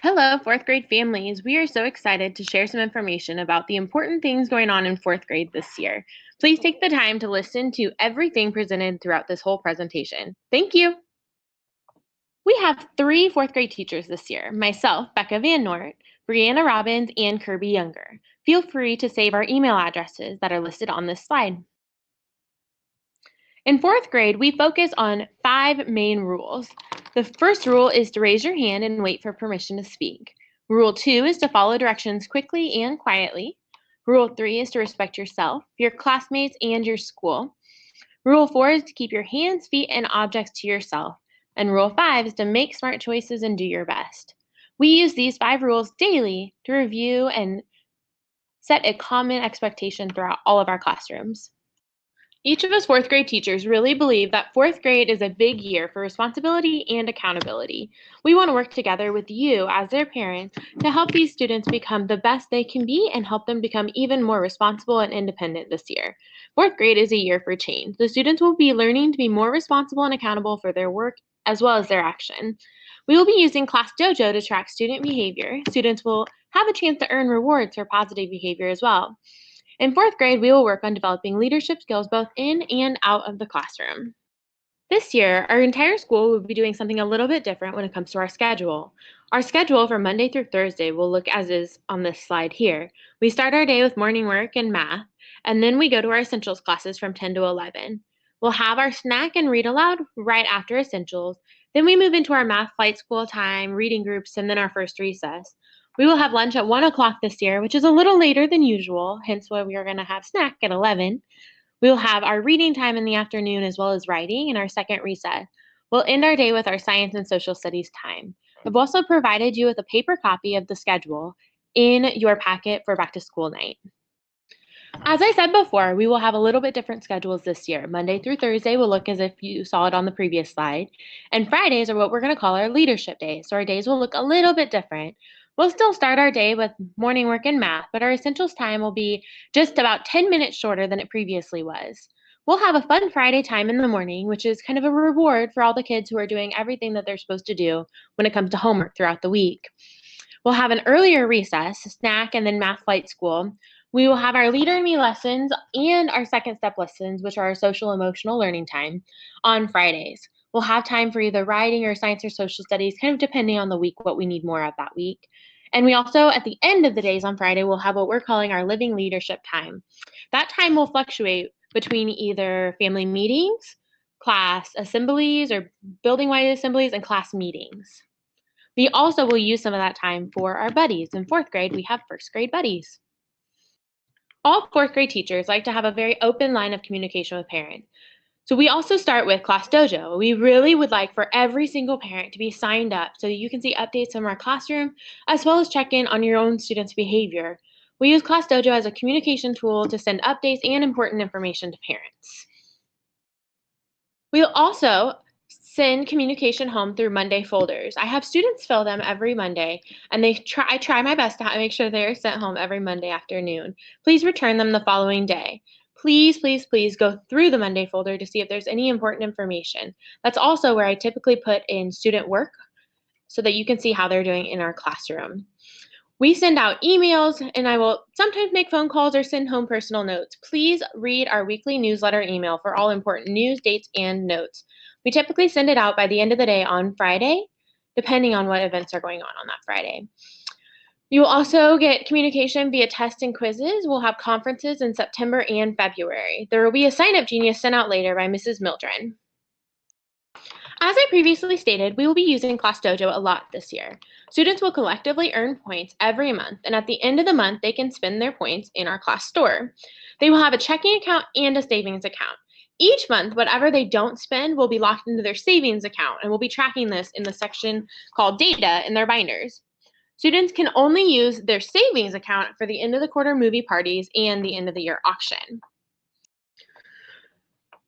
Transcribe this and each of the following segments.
Hello, fourth grade families. We are so excited to share some information about the important things going on in fourth grade this year. Please take the time to listen to everything presented throughout this whole presentation. Thank you. We have three fourth grade teachers this year, myself, Becca Van Nort, Brianna Robbins, and Kirby Younger. Feel free to save our email addresses that are listed on this slide. In fourth grade, we focus on 5 main rules. The first rule is to raise your hand and wait for permission to speak. Rule 2 is to follow directions quickly and quietly. Rule 3 is to respect yourself, your classmates, and your school. Rule 4 is to keep your hands, feet, and objects to yourself. And Rule 5 is to make smart choices and do your best. We use these 5 rules daily to review and set a common expectation throughout all of our classrooms. Each of us fourth grade teachers really believe that fourth grade is a big year for responsibility and accountability. We want to work together with you as their parents to help these students become the best they can be and help them become even more responsible and independent this year. Fourth grade is a year for change. The students will be learning to be more responsible and accountable for their work as well as their action. We will be using Class Dojo to track student behavior. Students will have a chance to earn rewards for positive behavior as well. In fourth grade, we will work on developing leadership skills both in and out of the classroom. This year, our entire school will be doing something a little bit different when it comes to our schedule. Our schedule for Monday through Thursday will look as is on this slide here. We start our day with morning work and math, and then we go to our essentials classes from 10 to 11. We'll have our snack and read aloud right after essentials. Then we move into our math flight school time, reading groups, and then our first recess. We will have lunch at 1 o'clock this year, which is a little later than usual, hence why we are going to have snack at 11. We will have our reading time in the afternoon as well as writing in our second recess. We'll end our day with our science and social studies time. I've also provided you with a paper copy of the schedule in your packet for back to school night. As I said before, we will have a little bit different schedules this year. Monday through Thursday will look as if you saw it on the previous slide, and Fridays are what we're going to call our leadership days. So our days will look a little bit different. We'll still start our day with morning work and math, but our essentials time will be just about 10 minutes shorter than it previously was. We'll have a fun Friday time in the morning, which is kind of a reward for all the kids who are doing everything that they're supposed to do when it comes to homework throughout the week. We'll have an earlier recess, snack, and then math flight school. We will have our Leader in Me lessons and our second step lessons, which are our social emotional learning time, on Fridays. We'll have time for either writing or science or social studies, kind of depending on the week, what we need more of that week. And we also, at the end of the days on Friday, we'll have what we're calling our living leadership time. That time will fluctuate between either family meetings, class assemblies, or building-wide assemblies, and class meetings. We also will use some of that time for our buddies. In fourth grade, we have first grade buddies. All fourth grade teachers like to have a very open line of communication with parents. So we also start with Class Dojo. We really would like for every single parent to be signed up so that you can see updates from our classroom as well as check in on your own students' behavior. We use Class Dojo as a communication tool to send updates and important information to parents. We'll also send communication home through Monday folders. I have students fill them every Monday, and I try my best to make sure they are sent home every Monday afternoon. Please return them the following day. Please, please, please go through the Monday folder to see if there's any important information. That's also where I typically put in student work so that you can see how they're doing in our classroom. We send out emails, and I will sometimes make phone calls or send home personal notes. Please read our weekly newsletter email for all important news, dates, and notes. We typically send it out by the end of the day on Friday, depending on what events are going on that Friday. You will also get communication via tests and quizzes. We'll have conferences in September and February. There will be a sign-up genius sent out later by Mrs. Mildren. As I previously stated, we will be using Class Dojo a lot this year. Students will collectively earn points every month, and at the end of the month, they can spend their points in our class store. They will have a checking account and a savings account. Each month, whatever they don't spend will be locked into their savings account, and we'll be tracking this in the section called Data in their binders. Students can only use their savings account for the end of the quarter movie parties and the end of the year auction.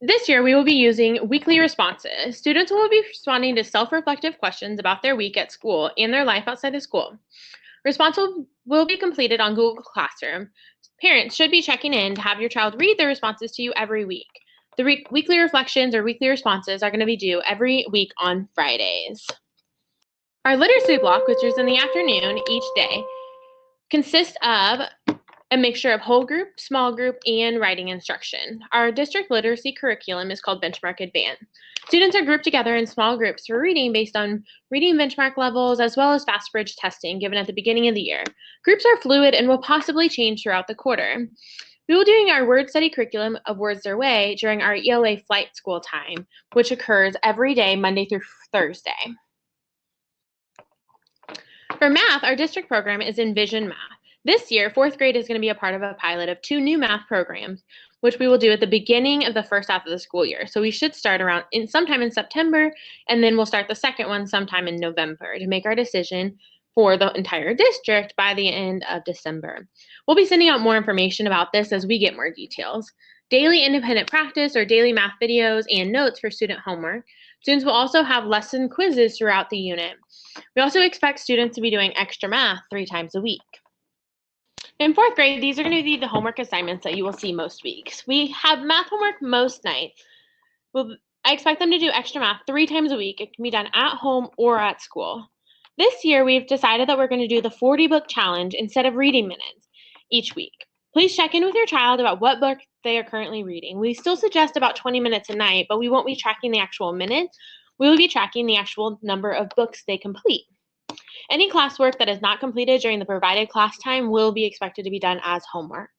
This year, we will be using weekly responses. Students will be responding to self-reflective questions about their week at school and their life outside of school. Responses will be completed on Google Classroom. Parents should be checking in to have your child read their responses to you every week. The weekly reflections or weekly responses are going to be due every week on Fridays. Our literacy block, which is in the afternoon each day, consists of a mixture of whole group, small group, and writing instruction. Our district literacy curriculum is called Benchmark Advanced. Students are grouped together in small groups for reading based on reading benchmark levels as well as fast bridge testing given at the beginning of the year. Groups are fluid and will possibly change throughout the quarter. We will be doing our word study curriculum of Words Their Way during our ELA flight school time, which occurs every day, Monday through Thursday. For math, our district program is Envision Math. This year, fourth grade is going to be a part of a pilot of 2 new math programs, which we will do at the beginning of the first half of the school year. So we should start around sometime in September, and then we'll start the second one sometime in November to make our decision for the entire district by the end of December. We'll be sending out more information about this as we get more details. Daily independent practice or daily math videos and notes for student homework. Students will also have lesson quizzes throughout the unit. We also expect students to be doing extra math 3 times a week. In fourth grade, these are going to be the homework assignments that you will see most weeks. We have math homework most nights. I expect them to do extra math 3 times a week. It can be done at home or at school. This year, we've decided that we're going to do the 40-book challenge instead of reading minutes each week. Please check in with your child about what book they are currently reading. We still suggest about 20 minutes a night, but we won't be tracking the actual minutes. We will be tracking the actual number of books they complete. Any classwork that is not completed during the provided class time will be expected to be done as homework.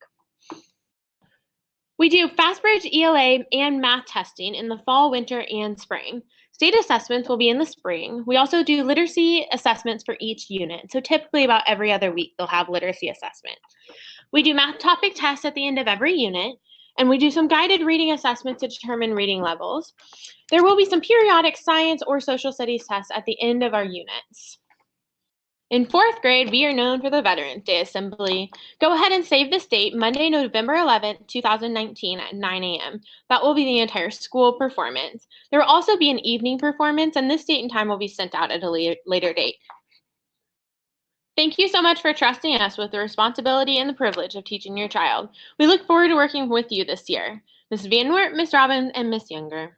We do FastBridge, ELA, and math testing in the fall, winter, and spring. State assessments will be in the spring. We also do literacy assessments for each unit. So typically about every other week, they'll have literacy assessment. We do math topic tests at the end of every unit, and we do some guided reading assessments to determine reading levels. There will be some periodic science or social studies tests at the end of our units. In fourth grade, we are known for the Veterans Day Assembly. Go ahead and save this date, Monday, November 11th, 2019 at 9 a.m. That will be the entire school performance. There will also be an evening performance, and this date and time will be sent out at a later date. Thank you so much for trusting us with the responsibility and the privilege of teaching your child. We look forward to working with you this year. Ms. Van Wert, Ms. Robbins, and Ms. Younger.